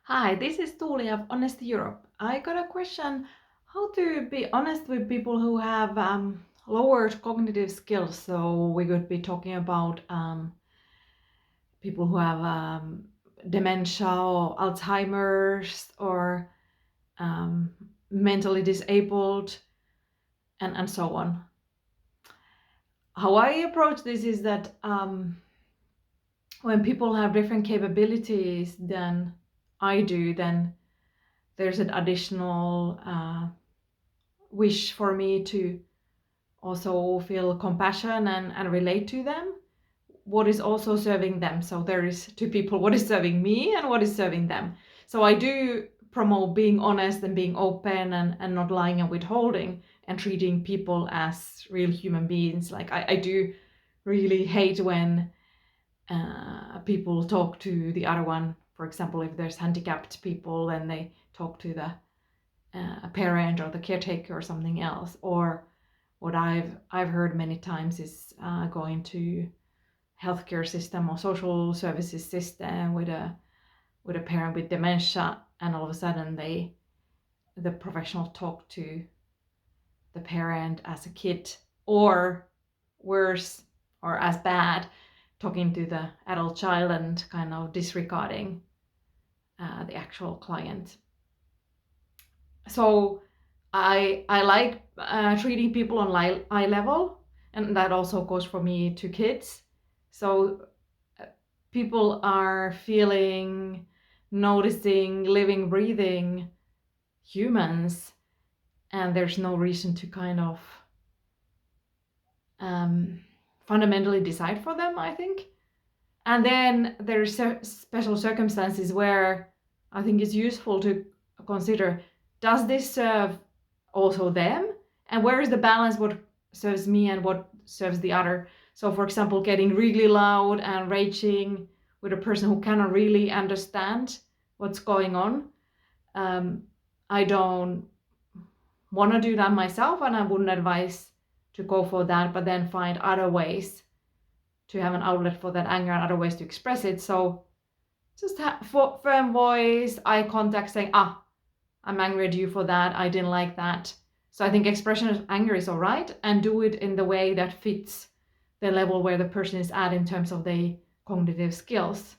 Hi, this is Tuulia of Honest Europe. I got a question how to be honest with people who have lowered cognitive skills. So, we could be talking about people who have dementia or Alzheimer's or um, mentally disabled and so on. How I approach this is that when people have different capabilities than I do, then there's an additional wish for me to also feel compassion and relate to them, what is also serving them. So there is two people, what is serving me and what is serving them. So I do promote being honest and being open and not lying and withholding and treating people as real human beings. Like I do really hate when people talk to the other one. For example, if there's handicapped people and they talk to the a parent or the caretaker or something else. Or what I've heard many times is going to healthcare system or social services system with a parent with dementia, and all of a sudden the professional talk to the parent as a kid, or worse or as bad, talking to the adult child and kind of disregarding the actual client. So I like treating people on eye level, and that also goes for me to kids. So uh, people are feeling, noticing, living, breathing humans, and there's no reason to kind of um, fundamentally decide for them, I think. And then there's special circumstances where I think it's useful to consider, does this serve also them? And where is the balance, what serves me and what serves the other? So, for example, getting really loud and raging with a person who cannot really understand what's going on. I don't want to do that myself, and I wouldn't advise to go for that, but then find other ways to have an outlet for that anger and other ways to express it. So just have firm voice, eye contact, saying, I'm angry at you for that, I didn't like that. So I think expression of anger is all right, and do it in the way that fits the level where the person is at in terms of the cognitive skills.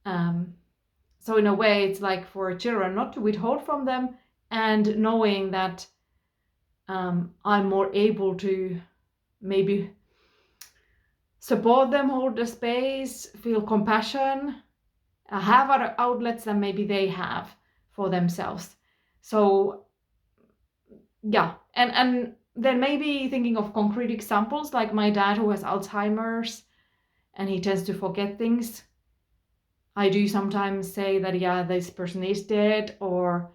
So in a way, it's like for children, not to withhold from them, and knowing that I'm more able to maybe support them, hold the space, feel compassion, have other outlets than maybe they have for themselves. So yeah, and then maybe thinking of concrete examples, like my dad who has Alzheimer's and he tends to forget things. I do sometimes say that, yeah, this person is dead, or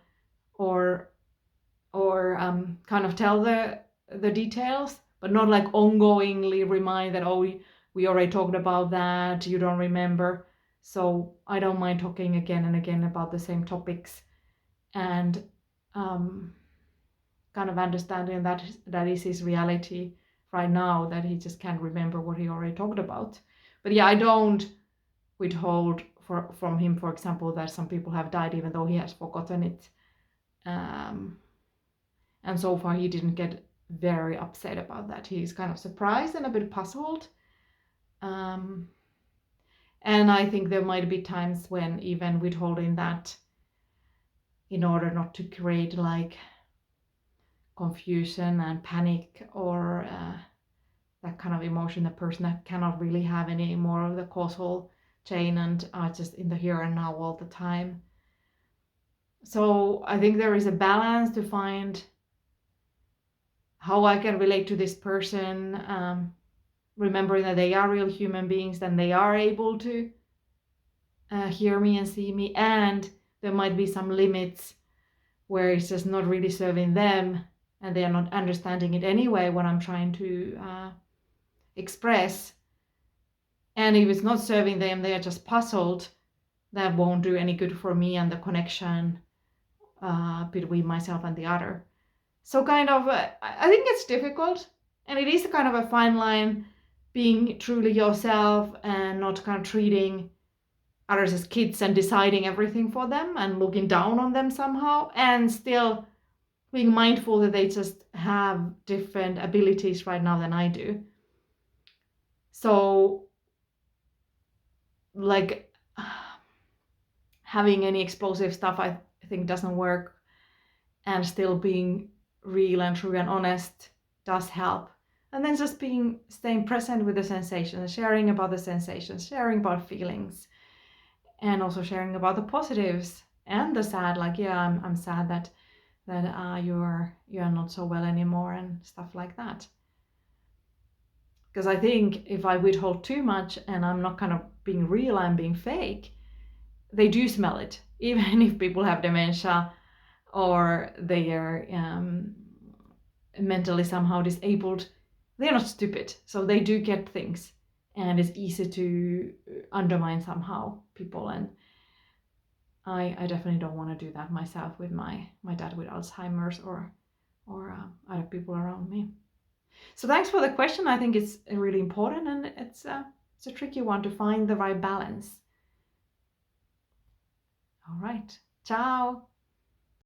kind of tell the details, but not like ongoingly remind that, oh, we already talked about that, you don't remember. So I don't mind talking again and again about the same topics, and kind of understanding that that is his reality right now, that he just can't remember what he already talked about. But yeah, I don't withhold from him, for example, that some people have died even though he has forgotten it. And so far he didn't get very upset about that. He's kind of surprised and a bit puzzled. And I think there might be times when even withholding that, in order not to create like confusion and panic, or that kind of emotion, the person that cannot really have any more of the causal chain and are just in the here and now all the time. So I think there is a balance to find how I can relate to this person, remembering that they are real human beings, then they are able to hear me and see me, and there might be some limits where it's just not really serving them and they are not understanding it anyway, what I'm trying to express. And if it's not serving them, they are just puzzled, that won't do any good for me and the connection between myself and the other. So kind of, I think it's difficult, and it is kind of a fine line, being truly yourself and not kind of treating others as kids and deciding everything for them and looking down on them somehow, and still being mindful that they just have different abilities right now than I do. So like having any explosive stuff I think doesn't work, and still being real and true and honest does help. And then just staying present with the sensations, sharing about the sensations, sharing about feelings, and also sharing about the positives and the sad, like, yeah, I'm sad that you're not so well anymore and stuff like that. Because I think if I withhold too much and I'm not kind of being real, I'm being fake, they do smell it. Even if people have dementia or they are mentally somehow disabled, they're not stupid. So they do get things, and it's easy to undermine somehow people. And I definitely don't want to do that myself with my dad with Alzheimer's or other people around me. So thanks for the question. I think it's really important, and it's a tricky one to find the right balance. All right. Ciao.